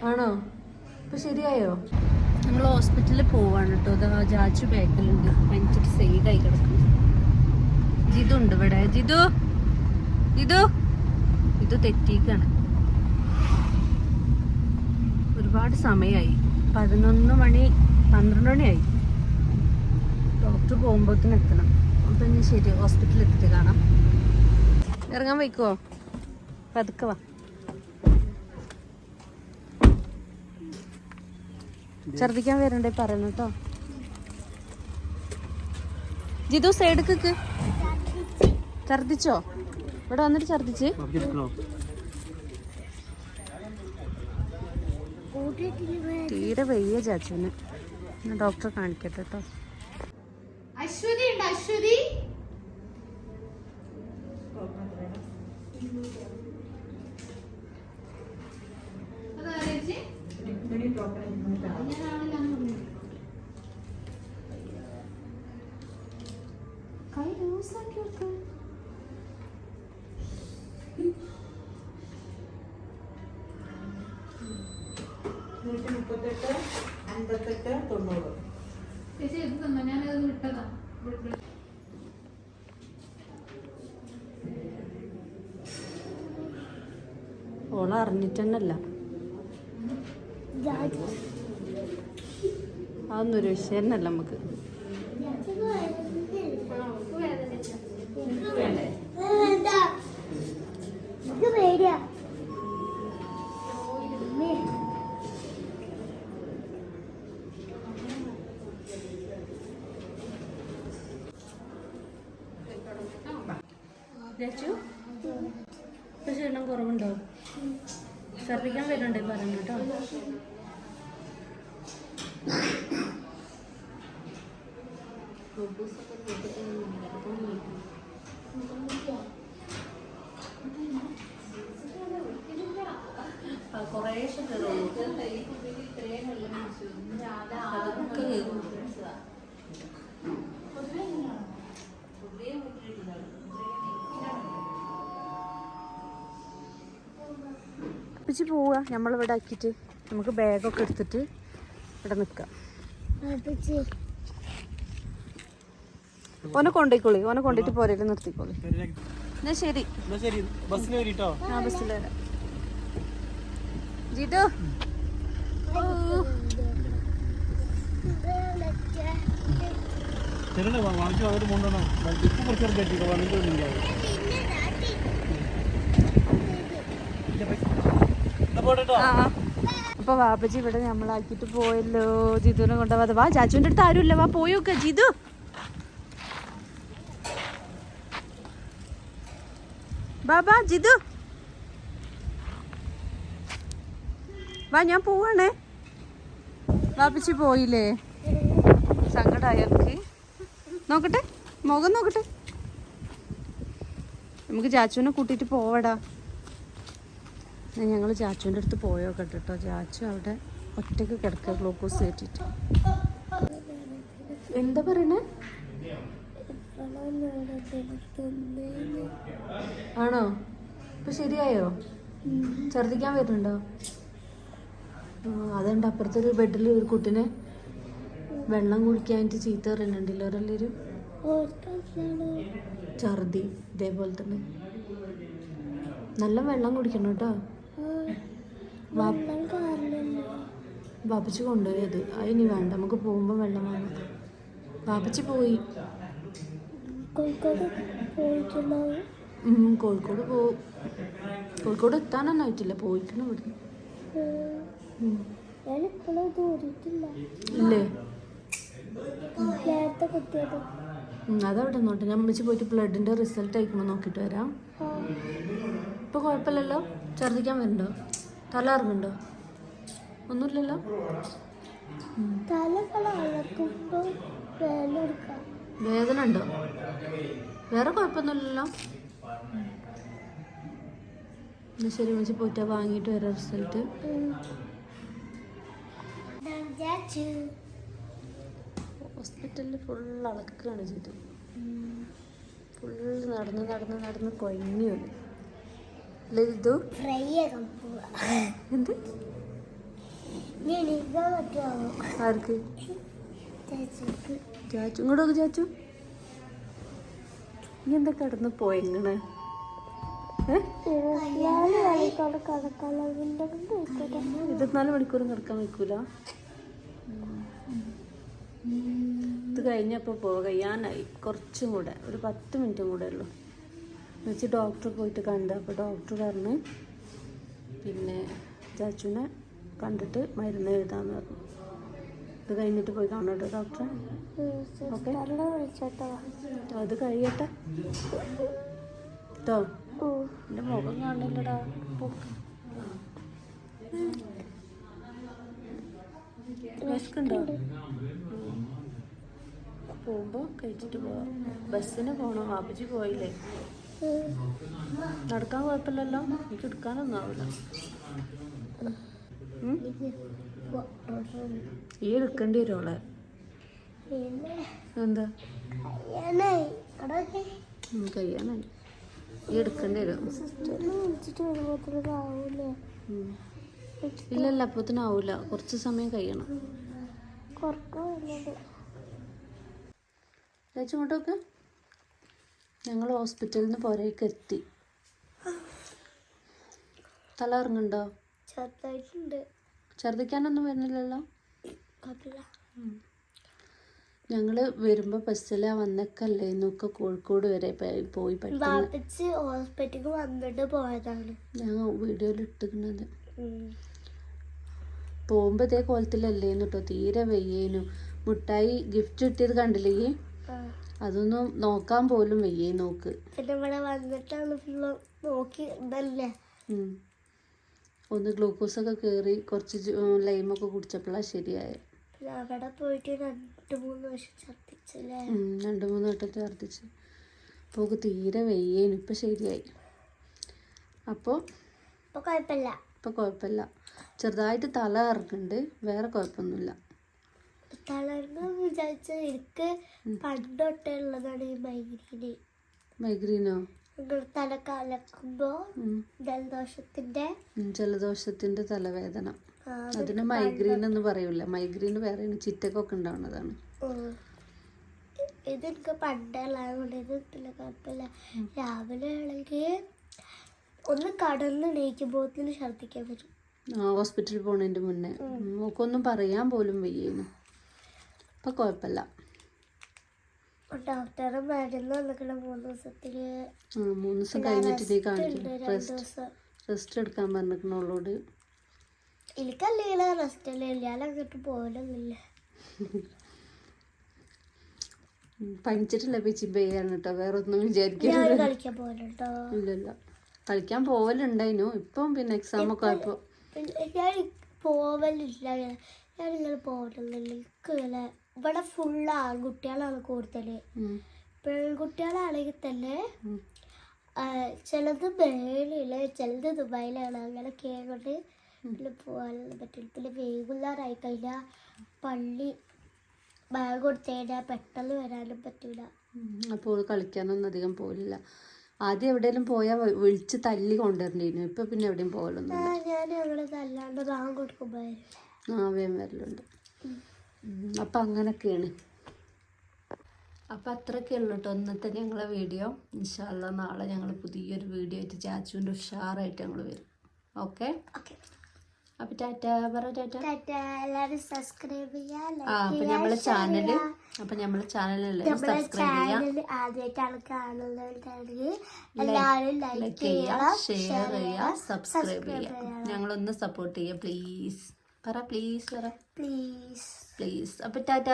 ആണോ? ഇപ്പൊ ശരിയായോ? നമ്മൾ ഹോസ്പിറ്റലിൽ പോവാണ് കേട്ടോ. അതാ ജാച്ചു ബാക്കിലുണ്ട്, പനിച്ചിട്ട് സൈഡായി കിടക്കും. ജിതു ഉണ്ട് ഇവിടെ. ജിതു ഇത് തെറ്റിക്കാണ്. ഒരുപാട് സമയമായി, 11 മണി 12 മണിയായി. ഡോക്ടർ പോകുമ്പോഴത്തേന് എത്തണം. അപ്പം ഇനി ശരി, ഹോസ്പിറ്റലിൽ എത്തിയിട്ട് കാണാം. ഇറങ്ങാൻ വയ്ക്കുവോ? പതുക്കെ വാ. ഛർദിക്കാൻ വരണ്ടേ പറയണം കേട്ടോ. ജിതു സൈഡിക്ക്. ഛർദിച്ചോ? ഇവിടെ വന്നിട്ട് ഛർദിച്ച്? തീരെ വയ്യ ചാച്ചുവിന്. ഡോക്ടറെ കാണിക്കട്ടെ കേട്ടോ. അശ്വതി ഉണ്ട്. അശ്വതി കൈ ലൂസാക്കി വെക്ക്. ചേച്ചി ഇത് തന്നോ? ഞാനത് വിട്ടതാ. ഓള അറിഞ്ഞിട്ടന്നല്ല, അതൊന്നും ഒരു വിഷയം തന്നെ നമുക്ക്. ക്ഷീണം കുറവുണ്ടോ? ഛർദിക്കാൻ വരുന്നുണ്ടേ പറഞ്ഞു കേട്ടോ. കുറേശ്ശെ പോവുക. നമ്മളിവിടെ ആക്കിയിട്ട് നമുക്ക് ബാഗൊക്കെ എടുത്തിട്ട് ഇവിടെ നിൽക്കാം. ഓനെ കൊണ്ടോയിക്കോളി, ഓനെ കൊണ്ടിട്ട് പോരേലും നിർത്തിക്കോളി. എന്നാ ശരി, ആ ബസ്സിൽ വരാം. ജിതു അപ്പൊ വാപ്പച്ചി ഇവിടെ നമ്മളാക്കിട്ട് പോയല്ലോ. ജിതുവിനെ കൊണ്ടുപോകാതെ വാ. ചാച്ചുവിന്റെ അടുത്ത് ആരുമില്ല, വാ പോയൊക്കെ. ജിതു ബാബാ, ജിതു വാ, ഞാൻ പോവാണേ. വാപ്പച്ചി പോയില്ലേ? സങ്കടമായി എനിക്ക്. നോക്കട്ടെ, മുഖം നോക്കട്ടെ. നമുക്ക് ചാച്ചുവിനെ കൂട്ടിയിട്ട് പോവടാ. ഞങ്ങൾ ചാച്ചുവിൻ്റെ അടുത്ത് പോയോക്കട്ടെ കേട്ടോ. ചാച്ചു അവിടെ ഒറ്റയ്ക്ക് കിടക്കുക, ഗ്ലൂക്കോസ് കയറ്റിട്ട്. എന്താ പറയണേ? ആണോ? ഇപ്പൊ ശരിയായോ? ഛർദിക്കാൻ വരുന്നുണ്ടോ? അതുകൊണ്ട് അപ്പുറത്തെ ഒരു ബെഡിൽ ഒരു കുട്ടിനെ വെള്ളം കുടിക്കാനായിട്ട് ചീത്ത പറയുന്നുണ്ടല്ലോ ഒരെല്ലാവരും. ഛർദി ഇതേപോലെ തന്നെ. നല്ല വെള്ളം കുടിക്കണം കേട്ടോ. വാപ്പച്ചി കൊണ്ടുപോയത് അതിനി വേണ്ട, നമുക്ക് പോകുമ്പോൾ വെള്ളം വേണം. വാപ്പച്ചി പോയി കോഴിക്കോട് പോവും. കോഴിക്കോട് എത്താനൊന്നും ആയിട്ടില്ല, പോയിക്കണം ഇവിടുന്ന്. ഇല്ലേ? അതവിടെ നോട്ടെ. ഞാൻ വിളിച്ച് പോയിട്ട് ബ്ലഡിൻ്റെ റിസൾട്ട് അയക്കണം, നോക്കിയിട്ട് വരാം. ഇപ്പോൾ കുഴപ്പമില്ലല്ലോ? ഛർദിക്കാൻ വരുന്നുണ്ടോ? തല ഇറങ്ങുന്നുണ്ടോ? ഒന്നുമില്ലല്ലോ? വേദന ഉണ്ടോ? വേറെ കുഴപ്പമൊന്നുമില്ലല്ലോ? എന്നാ ശരി, വിളിച്ച് പോയിട്ടാ വാങ്ങിയിട്ട് വരാം റിസൾട്ട്. ഹോസ്പിറ്റലിൽ ഫുൾ അളക്കുകയാണ് ചെയ്തത്. ഫുള്ള് നടന്ന് നടന്ന് നടന്ന് കൊഴഞ്ഞു വന്നു. ലളിതു ഫ്രൈ ആക്കാൻ പോവാ. എന്ത് നീ എണീക്കാൻ പറ്റുമോ? ആർക്ക് ചേച്ചിക്ക്. ചാച്ചു ഇങ്ങോട്ടൊക്കെ ചാച്ചു നീ എന്താ കിടന്ന് പോയെങ്ങനെ 24 മണിക്കൂറും കിടക്കാൻ വെക്കൂല. ഇത് കഴിഞ്ഞപ്പോൾ കഴിയാനായി, കുറച്ചും കൂടെ ഒരു 10 മിനിറ്റും കൂടെ ഉള്ളു. എന്നുവെച്ച് ഡോക്ടറെ പോയിട്ട് കണ്ട്. അപ്പോൾ ഡോക്ടർ പറഞ്ഞ് പിന്നെ ചാച്ചുവിനെ കണ്ടിട്ട് മരുന്ന് എഴുതാന്ന് പറഞ്ഞു. ഇത് കഴിഞ്ഞിട്ട് പോയി കാണാം കേട്ടോ ഡോക്ടറെ. ഓക്കെ, അത് കഴിയട്ടെ കേട്ടോ. എൻ്റെ മുഖം കാണില്ലടാ. വിശക്കുണ്ടോ? പോകുമ്പോൾ കഴിച്ചിട്ട് പോവാം. ബസ്സിന് പോകണം. വാപ്പച്ചി പോയില്ലേ? നടക്കാൻ കുഴപ്പമില്ലല്ലോ. എനിക്ക് എടുക്കാനൊന്നും ആവില്ല. ഈ എടുക്കേണ്ടി വരുമോളെ. എന്താ കഴിയാനായി. ഈ എടുക്കേണ്ടി വരും. ഇല്ലല്ല, അപ്പത്തിനും ആവൂല. കുറച്ച് സമയം കഴിയണം. ഇങ്ങോട്ടൊക്കെ ഞങ്ങൾ ഹോസ്പിറ്റലിൽ നിന്ന് പുറത്തേക്ക് എത്തി. തല ഇറങ്ങുന്നുണ്ടോ? ഛർദിക്കാനൊന്നും വരുന്നില്ലല്ലോ. ഞങ്ങൾ വരുമ്പോൾ ബസ്സിലാണ് വന്നേക്കല്ലേ. ഇന്നൊക്കെ കോഴിക്കോട് വരെ പോയി ഹോസ്പിറ്റലിൽ വന്നിട്ട് പോയതാണ്. ഞങ്ങൾ വീഡിയോയിൽ ഇട്ടിരുന്നത്. പോകുമ്പോൾ ഇതേ കോലത്തിലല്ലേന്നു കേട്ടോ. തീരെ വയ്യേനു. മുട്ടായി ഗിഫ്റ്റ് കിട്ടിയത് കണ്ടില്ലേ? അതൊന്നും നോക്കാൻ പോലും വയ്യേ. നോക്ക്, പിന്നെ ഇവിടെ വന്നിട്ടാണ് നോക്കി ഇതല്ലേ. ഒന്ന് ഗ്ലൂക്കോസൊക്കെ കയറി കുറച്ച് ലൈമൊക്കെ കുടിച്ചപ്പോഴാണ് ശരിയായത്. അവിടെ പോയിട്ട് 2-3 വർഷം ഛർദിച്ചല്ലേ. 2-3 വട്ടം ഛർദിച്ച്. അപ്പോൾ തീരെ വയ്യേനു. ഇപ്പം ശരിയായി. അപ്പോൾ കുഴപ്പമില്ല. ചെറുതായിട്ട് തല ഇറക്കുന്നുണ്ട്. വേറെ കുഴപ്പമൊന്നുമില്ല. തലർന്ന് വിചാരിച്ച എനിക്ക് പണ്ടൊട്ടേ ഉള്ളതാണ് ഈ മൈഗ്രീനോ? തല കലക്കുമ്പോ ജലദോഷത്തിന്റെ തലവേദന. അതിന് മൈഗ്രീൻ എന്ന് പറയൂല. മൈഗ്രീൻ വേറെ ചിറ്റക്കൊക്കെ ഉണ്ടാവുന്നതാണ്. ഇതെനിക്ക് പണ്ടേ ഉള്ളതുകൊണ്ട് ഇത് കുഴപ്പമില്ല. രാവിലെ ആണെങ്കിൽ ഒന്ന് കടന്ന് എണീക്കുമ്പോഴത്തേന് ഛർദിക്കാൻ വരും. ഹോസ്പിറ്റലിൽ പോണതിന്റെ മുന്നേ നമുക്കൊന്നും പറയാൻ പോലും വയ്യേനു. ഇപ്പൊ കുഴപ്പമില്ല. ഡോക്ടറെ മരുന്ന് വന്നിട്ട് 3 ദിവസത്തിന് 3 ദിവസം കഴിഞ്ഞിട്ട് നീ കാണിക്കും. റെസ്റ്റ് എടുക്കാൻ പറഞ്ഞിട്ടുള്ളോട്. എനിക്കല്ലേ റെസ്റ്റ് അല്ലേ. ഞാൻ അങ്ങോട്ട് പോലൊന്നുമില്ല. പനിച്ചിട്ടില്ല. പിച്ചിയാണ് കേട്ടോ. വേറെ ഒന്നും വിചാരിക്കില്ല. കളിക്കാൻ പോലുണ്ടോ? ഇല്ലല്ല, കളിക്കാൻ പോവലുണ്ടായിരുന്നു. ഇപ്പം പിന്നെ എക്സാം ഒക്കെ ആയപ്പോ ഞാൻ പോവലില്ല. ഞാനിങ്ങനെ പോവലൊന്നുമില്ല. എനിക്കിങ്ങനെ ഇവിടെ ഫുള്ള് ആൺകുട്ടികളാണ് കൂടുതൽ. പെൺകുട്ടികളാണെങ്കിൽ തന്നെ ചിലത് ബഹളില്ല, ചിലത് ദുബായിലാണ്. അങ്ങനെ കേൾക്കൊണ്ട് പിന്നെ പോകാനൊന്നും പറ്റില്ല. പിന്നെ വൈകുന്നേരമായി കഴിഞ്ഞാൽ പള്ളി ബാഗ് കൊടുത്തു കഴിഞ്ഞാൽ പെട്ടെന്ന് വരാനും പറ്റില്ല. അപ്പോൾ കളിക്കാനൊന്നും അധികം പോലില്ല. ആദ്യം എവിടെയെങ്കിലും പോയാൽ വിളിച്ച് തല്ലി കൊണ്ടുവരേണ്ടിയിരുന്നു. ഇപ്പൊ പിന്നെ എവിടെയും പോകലൊന്നും. ഞാൻ അവിടെ തല്ലാണ്ട് ബാഗ് കൊടുക്കുമ്പോൾ വേഗം വരലുണ്ട്. അപ്പം അങ്ങനെയൊക്കെയാണ്. അപ്പം അത്രയൊക്കെ ഉള്ളൂ കേട്ടോ ഇന്നത്തെ ഞങ്ങളെ വീഡിയോ. ഇൻഷാ അല്ലാ നാളെ ഞങ്ങൾ പുതിയൊരു വീഡിയോ ആയിട്ട് ചാച്ചുവിൻ്റെ ഉഷാറായിട്ട് ഞങ്ങൾ വരും. ഓക്കെ. അപ്പം ടാറ്റ പറ. ടാറ്റ. എല്ലാവരും സബ്സ്ക്രൈബ് ചെയ്യാം. അപ്പം നമ്മളെ ചാനൽ സബ്സ്ക്രൈബ് ചെയ്യാം. ആദ്യമായിട്ടാണ് കാണുന്നതാണെങ്കിൽ എല്ലാവരും ലൈക്ക് ചെയ്യുക, ഷെയർ ചെയ്യുക, സബ്സ്ക്രൈബ് ചെയ്യുക. ഞങ്ങളൊന്ന് സപ്പോർട്ട് ചെയ്യുക പ്ലീസ്. പറ പ്ലീസ്. പ്ലീസ്. അപ്പം ടാറ്റ.